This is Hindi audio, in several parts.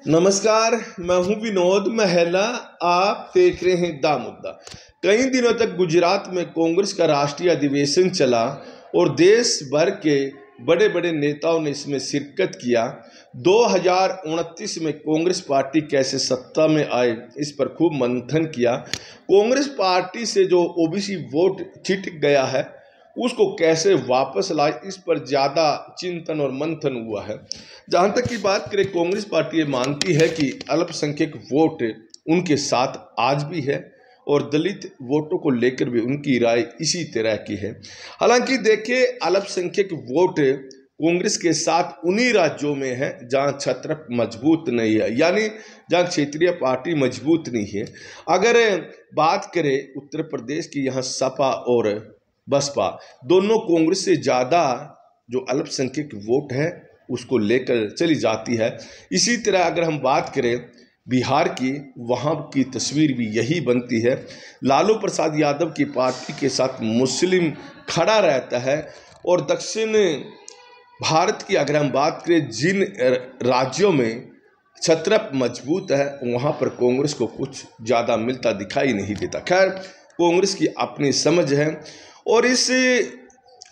नमस्कार, मैं हूं विनोद महला। आप देख रहे हैं दा मुद्दा। कई दिनों तक गुजरात में कांग्रेस का राष्ट्रीय अधिवेशन चला और देश भर के बड़े बड़े नेताओं ने इसमें शिरकत किया। 2029 में कांग्रेस पार्टी कैसे सत्ता में आए, इस पर खूब मंथन किया। कांग्रेस पार्टी से जो ओबीसी वोट छिटक गया है उसको कैसे वापस लाए, इस पर ज़्यादा चिंतन और मंथन हुआ है। जहाँ तक की बात करें, कांग्रेस पार्टी ये मानती है कि अल्पसंख्यक वोट उनके साथ आज भी है और दलित वोटों को लेकर भी उनकी राय इसी तरह की है। हालांकि देखिए, अल्पसंख्यक वोट कांग्रेस के साथ उन्हीं राज्यों में है जहाँ छत्र मजबूत नहीं है, यानी जहाँ क्षेत्रीय पार्टी मजबूत नहीं है। अगर बात करें उत्तर प्रदेश की, यहाँ सपा और बसपा दोनों कांग्रेस से ज़्यादा जो अल्पसंख्यक वोट है उसको लेकर चली जाती है। इसी तरह अगर हम बात करें बिहार की, वहाँ की तस्वीर भी यही बनती है। लालू प्रसाद यादव की पार्टी के साथ मुस्लिम खड़ा रहता है और दक्षिण भारत की अगर हम बात करें, जिन राज्यों में छत्र मजबूत है वहाँ पर कांग्रेस को कुछ ज़्यादा मिलता दिखाई नहीं देता। खैर, कांग्रेस की अपनी समझ है और इस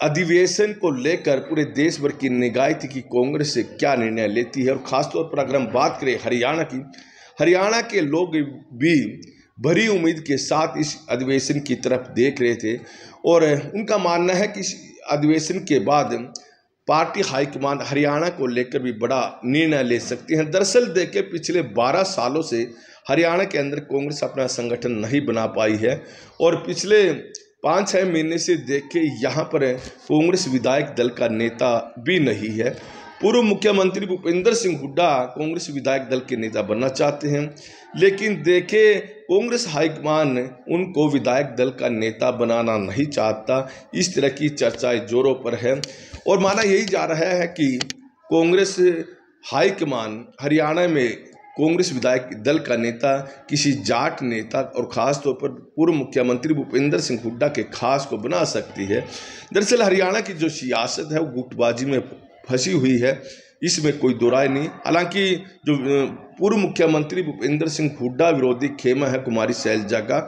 अधिवेशन को लेकर पूरे देश भर की निगाह थी कि कांग्रेस से क्या निर्णय लेती है। और ख़ासतौर पर अगर हम बात करें हरियाणा की, हरियाणा के लोग भी बड़ी उम्मीद के साथ इस अधिवेशन की तरफ देख रहे थे और उनका मानना है कि इस अधिवेशन के बाद पार्टी हाईकमान हरियाणा को लेकर भी बड़ा निर्णय ले सकती हैं। दरअसल देखिए, पिछले 12 सालों से हरियाणा के अंदर कांग्रेस अपना संगठन नहीं बना पाई है और पिछले 5-6 महीने से देखे यहाँ पर कांग्रेस विधायक दल का नेता भी नहीं है। पूर्व मुख्यमंत्री भूपेंद्र सिंह हुड्डा कांग्रेस विधायक दल के नेता बनना चाहते हैं, लेकिन देखे कांग्रेस हाईकमान उनको विधायक दल का नेता बनाना नहीं चाहता। इस तरह की चर्चाएं जोरों पर है और माना यही जा रहा है कि कांग्रेस हाईकमान हरियाणा में कांग्रेस विधायक दल का नेता किसी जाट नेता और ख़ास तौर पर पूर्व मुख्यमंत्री भूपेंद्र सिंह हुड्डा के खास को बना सकती है। दरअसल हरियाणा की जो सियासत है वो गुटबाजी में फंसी हुई है, इसमें कोई दो राय नहीं। हालांकि जो पूर्व मुख्यमंत्री भूपेंद्र सिंह हुड्डा विरोधी खेमा है कुमारी शैलजा का,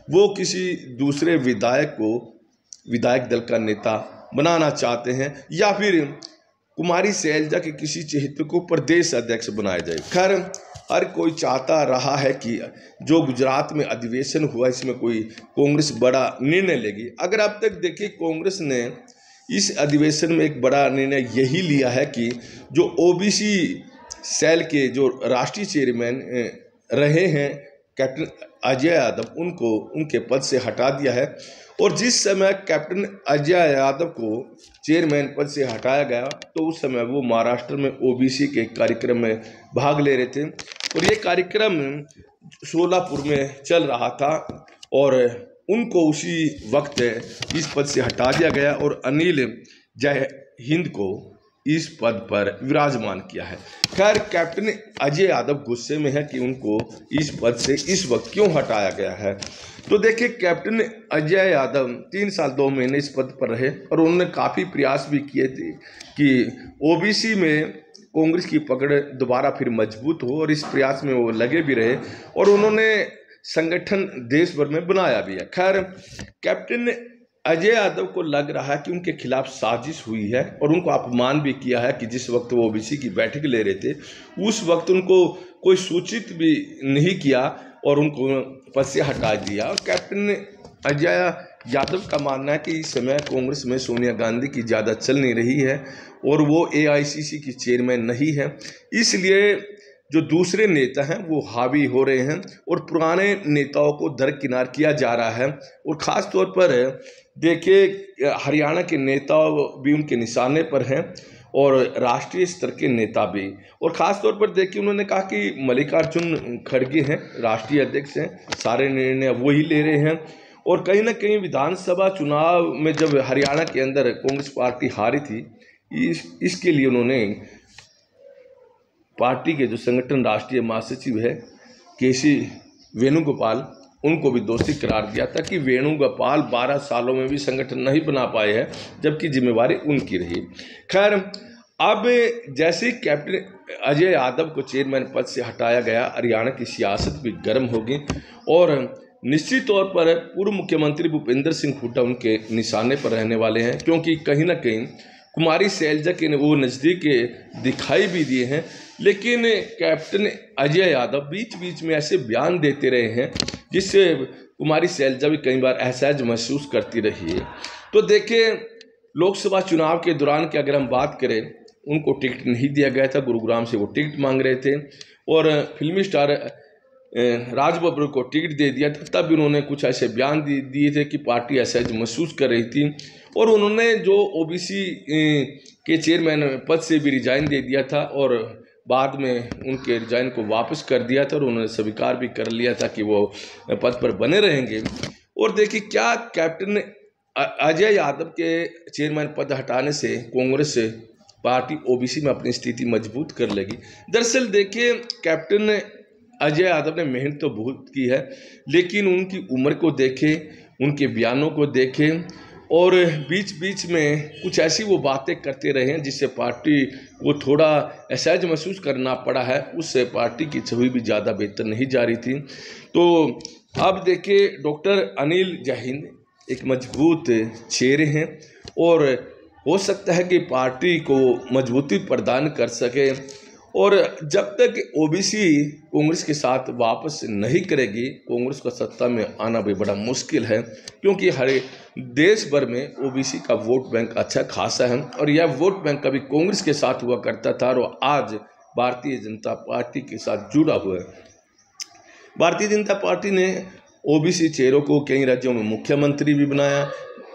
वो किसी दूसरे विधायक को विधायक दल का नेता बनाना चाहते हैं या फिर कुमारी शैलजा के किसी चहेते को प्रदेश अध्यक्ष बनाया जाए। खैर, हर कोई चाहता रहा है कि जो गुजरात में अधिवेशन हुआ इसमें कोई कांग्रेस बड़ा निर्णय लेगी। अगर अब तक देखिए, कांग्रेस ने इस अधिवेशन में एक बड़ा निर्णय यही लिया है कि जो ओबीसी सेल के जो राष्ट्रीय चेयरमैन रहे हैं कैप्टन अजय यादव, उनको उनके पद से हटा दिया है। और जिस समय कैप्टन अजय यादव को चेयरमैन पद से हटाया गया तो उस समय वो महाराष्ट्र में ओबीसी के कार्यक्रम में भाग ले रहे थे और ये कार्यक्रम सोलापुर में चल रहा था और उनको उसी वक्त इस पद से हटा दिया गया और अनिल जय हिंद को इस पद पर विराजमान किया है। खैर, कैप्टन अजय यादव गुस्से में है कि उनको इस पद से इस वक्त क्यों हटाया गया है। तो देखिए, कैप्टन अजय यादव 3 साल 2 महीने इस पद पर रहे और उन्होंने काफ़ी प्रयास भी किए थे कि ओबीसी में कांग्रेस की पकड़ दोबारा फिर मजबूत हो और इस प्रयास में वो लगे भी रहे और उन्होंने संगठन देश भर में बनाया भी है। खैर, कैप्टन अजय यादव को लग रहा है कि उनके खिलाफ साजिश हुई है और उनको अपमान भी किया है कि जिस वक्त वो ओबीसी की बैठक ले रहे थे उस वक्त उनको कोई सूचित भी नहीं किया और उनको पद से हटा दिया। और कैप्टन अजय यादव का मानना है कि इस समय कांग्रेस में सोनिया गांधी की ज़्यादा चल नहीं रही है और वो एआईसीसी की चेयरमैन नहीं है, इसलिए जो दूसरे नेता हैं वो हावी हो रहे हैं और पुराने नेताओं को दरकिनार किया जा रहा है। और ख़ास तौर पर देखिए, हरियाणा के नेता भी उनके निशाने पर हैं और राष्ट्रीय स्तर के नेता भी। और ख़ास तौर पर देखिए, उन्होंने कहा कि मल्लिकार्जुन खड़गे हैं राष्ट्रीय अध्यक्ष हैं, सारे निर्णय वही ले रहे हैं। और कहीं ना कहीं विधानसभा चुनाव में जब हरियाणा के अंदर कांग्रेस पार्टी हारी थी, इसके लिए उन्होंने पार्टी के जो संगठन राष्ट्रीय महासचिव है केसी वेणुगोपाल, उनको भी दोषी करार दिया था कि वेणुगोपाल 12 सालों में भी संगठन नहीं बना पाए हैं, जबकि जिम्मेवारी उनकी रही। खैर, अब जैसे ही कैप्टन अजय यादव को चेयरमैन पद से हटाया गया, हरियाणा की सियासत भी गर्म होगी और निश्चित तौर पर पूर्व मुख्यमंत्री भूपेंद्र सिंह हुड्डा उनके निशाने पर रहने वाले हैं, क्योंकि कहीं ना कहीं कुमारी शैलजा के वो नज़दीक दिखाई भी दिए हैं। लेकिन कैप्टन अजय यादव बीच बीच में ऐसे बयान देते रहे हैं जिससे कुमारी शैलजा भी कई बार असहज महसूस करती रही है। तो देखिए, लोकसभा चुनाव के दौरान की अगर हम बात करें, उनको टिकट नहीं दिया गया था, गुरुग्राम से वो टिकट मांग रहे थे और फिल्मी स्टार राज बब्बर को टिकट दे दिया था। तब उन्होंने कुछ ऐसे बयान दिए थे कि पार्टी असहज महसूस कर रही थी और उन्होंने जो ओबीसी के चेयरमैन पद से भी रिजाइन दे दिया था और बाद में उनके रिजाइन को वापस कर दिया था और उन्होंने स्वीकार भी कर लिया था कि वो पद पर बने रहेंगे। और देखिए, क्या कैप्टन अजय यादव के चेयरमैन पद हटाने से कांग्रेस पार्टी ओबीसी में अपनी स्थिति मजबूत कर लेगी? दरअसल देखिए, कैप्टन अजय यादव ने मेहनत तो बहुत की है, लेकिन उनकी उम्र को देखें, उनके बयानों को देखें और बीच बीच में कुछ ऐसी वो बातें करते रहे हैं जिससे पार्टी को थोड़ा असहज महसूस करना पड़ा है। उससे पार्टी की छवि भी ज़्यादा बेहतर नहीं जा रही थी। तो अब देखिए, डॉक्टर अनिल जैन एक मजबूत चेहरे हैं और हो सकता है कि पार्टी को मजबूती प्रदान कर सके। और जब तक ओबीसी कांग्रेस के साथ वापस नहीं करेगी, कांग्रेस को सत्ता में आना भी बड़ा मुश्किल है, क्योंकि हर देश भर में ओबीसी का वोट बैंक अच्छा खासा है और यह वोट बैंक कभी कांग्रेस के साथ हुआ करता था और आज भारतीय जनता पार्टी के साथ जुड़ा हुआ है। भारतीय जनता पार्टी ने ओबीसी चेहरों को कई राज्यों में मुख्यमंत्री भी बनाया।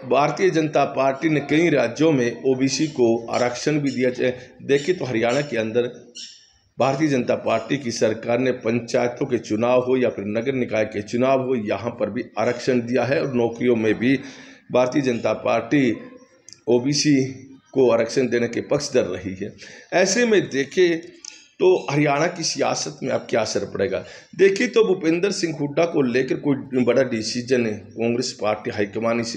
भारतीय जनता पार्टी ने कई राज्यों में ओबीसी को आरक्षण भी दिया। देखिए, तो हरियाणा के अंदर भारतीय जनता पार्टी की सरकार ने पंचायतों के चुनाव हो या फिर नगर निकाय के चुनाव हो, यहाँ पर भी आरक्षण दिया है और नौकरियों में भी भारतीय जनता पार्टी ओबीसी को आरक्षण देने के पक्षधर रही है। ऐसे में देखिए तो हरियाणा की सियासत में अब क्या असर पड़ेगा? देखिए, तो भूपेंद्र सिंह हुड्डा को लेकर कोई बड़ा डिसीजन कांग्रेस पार्टी हाईकमान इस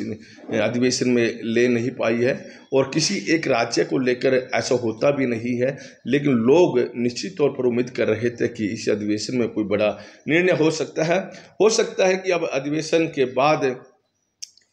अधिवेशन में ले नहीं पाई है और किसी एक राज्य को लेकर ऐसा होता भी नहीं है। लेकिन लोग निश्चित तौर पर उम्मीद कर रहे थे कि इस अधिवेशन में कोई बड़ा निर्णय हो सकता है। हो सकता है कि अब अधिवेशन के बाद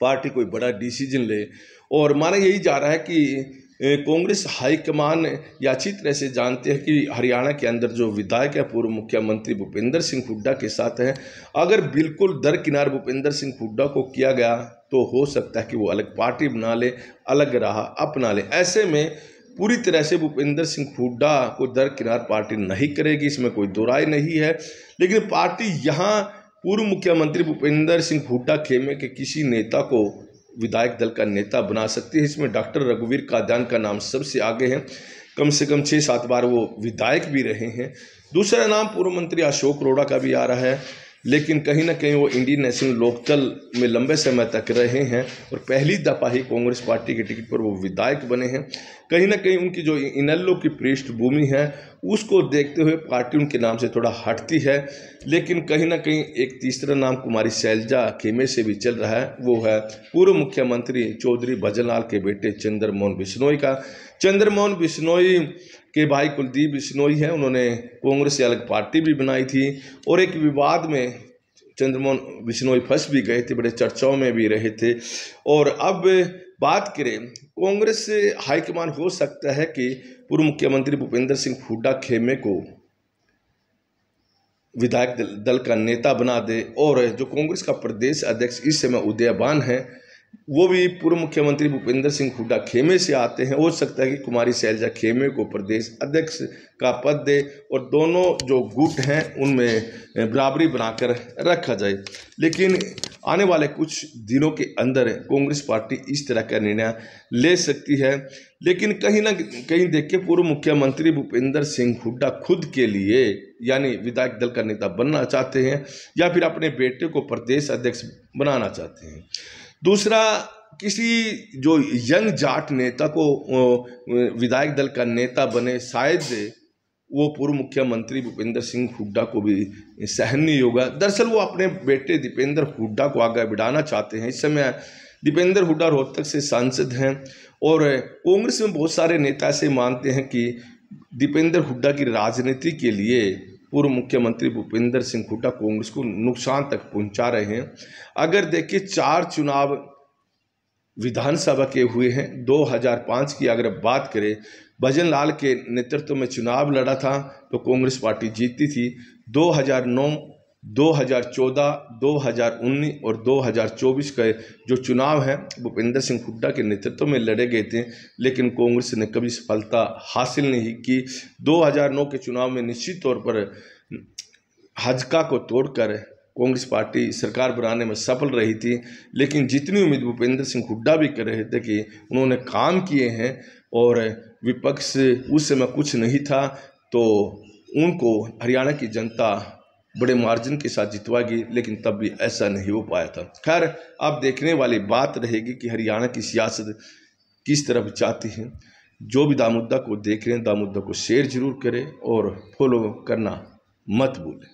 पार्टी कोई बड़ा डिसीजन ले और माना यही जा रहा है कि कांग्रेस हाईकमान या अच्छी तरह से जानते हैं कि हरियाणा के अंदर जो विधायक है पूर्व मुख्यमंत्री भूपेंद्र सिंह हुड्डा के साथ है। अगर बिल्कुल दरकिनार भूपेंद्र सिंह हुड्डा को किया गया तो हो सकता है कि वो अलग पार्टी बना ले, अलग राह अपना ले। ऐसे में पूरी तरह से भूपेंद्र सिंह हुड्डा को दरकिनार पार्टी नहीं करेगी, इसमें कोई दो राय नहीं है। लेकिन पार्टी यहाँ पूर्व मुख्यमंत्री भूपेंद्र सिंह हुड्डा खेमे के किसी नेता को विधायक दल का नेता बना सकती है। इसमें डॉक्टर रघुवीर कादियान का नाम सबसे आगे है, कम से कम 6-7 बार वो विधायक भी रहे हैं। दूसरा नाम पूर्व मंत्री अशोक अरोड़ा का भी आ रहा है, लेकिन कहीं ना कहीं वो इंडियन नेशनल लोकदल में लंबे समय तक रहे हैं और पहली दफ़ा ही कांग्रेस पार्टी के टिकट पर वो विधायक बने हैं। कहीं ना कहीं उनकी जो इनेलो की पृष्ठभूमि है उसको देखते हुए पार्टी उनके नाम से थोड़ा हटती है। लेकिन कहीं ना कहीं एक तीसरा नाम कुमारी शैलजा खेमे से भी चल रहा है, वो है पूर्व मुख्यमंत्री चौधरी भजनलाल के बेटे चंद्रमोहन बिश्नोई का। चंद्रमोहन बिश्नोई के भाई कुलदीप बिश्नोई हैं, उन्होंने कांग्रेस से अलग पार्टी भी बनाई थी और एक विवाद में चंद्रमोहन बिश्नोई फंस भी गए थे, बड़े चर्चाओं में भी रहे थे। और अब बात करें कांग्रेस से हाईकमान, हो सकता है कि पूर्व मुख्यमंत्री भूपेंद्र सिंह हुड्डा खेमे को विधायक दल का नेता बना दे और जो कांग्रेस का प्रदेश अध्यक्ष इस समय उदयभान है वो भी पूर्व मुख्यमंत्री भूपेंद्र सिंह हुड्डा खेमे से आते हैं। हो सकता है कि कुमारी शैलजा खेमे को प्रदेश अध्यक्ष का पद दे और दोनों जो गुट हैं उनमें बराबरी बनाकर रखा जाए। लेकिन आने वाले कुछ दिनों के अंदर कांग्रेस पार्टी इस तरह का निर्णय ले सकती है। लेकिन कहीं ना कहीं देखिए, पूर्व मुख्यमंत्री भूपेंद्र सिंह हुड्डा खुद के लिए यानी विधायक दल का नेता बनना चाहते हैं या फिर अपने बेटे को प्रदेश अध्यक्ष बनाना चाहते हैं। दूसरा, किसी जो यंग जाट नेता को विधायक दल का नेता बने, शायद वो पूर्व मुख्यमंत्री भूपेंद्र सिंह हुड्डा को भी सहन नहीं होगा। दरअसल वो अपने बेटे दीपेंद्र हुड्डा को आगे बढ़ाना चाहते हैं। इस समय दीपेंद्र हुड्डा रोहतक से सांसद हैं और कांग्रेस में बहुत सारे नेता ऐसे मानते हैं कि दीपेंद्र हुड्डा की राजनीति के लिए पूर्व मुख्यमंत्री भूपेंद्र सिंह हुड्डा कांग्रेस को नुकसान तक पहुंचा रहे हैं। अगर देखिए 4 चुनाव विधानसभा के हुए हैं। 2005 की अगर बात करें, भजन लाल के नेतृत्व में चुनाव लड़ा था तो कांग्रेस पार्टी जीती थी। 2009, 2014, 2019 और 2024 के जो चुनाव हैं भूपेंद्र सिंह हुड्डा के नेतृत्व में लड़े गए थे, लेकिन कांग्रेस ने कभी सफलता हासिल नहीं की। 2009 के चुनाव में निश्चित तौर पर हजका को तोड़कर कांग्रेस पार्टी सरकार बनाने में सफल रही थी, लेकिन जितनी उम्मीद भूपेंद्र सिंह हुड्डा भी कर रहे थे कि उन्होंने काम किए हैं और विपक्ष उस समय कुछ नहीं था, तो उनको हरियाणा की जनता बड़े मार्जिन के साथ जितवाएगी, लेकिन तब भी ऐसा नहीं हो पाया था। खैर, अब देखने वाली बात रहेगी कि हरियाणा की सियासत किस तरफ जाती है। जो भी दामुद्दा को देख रहे हैं, दामुद्दा को शेयर जरूर करें और फॉलो करना मत भूलें।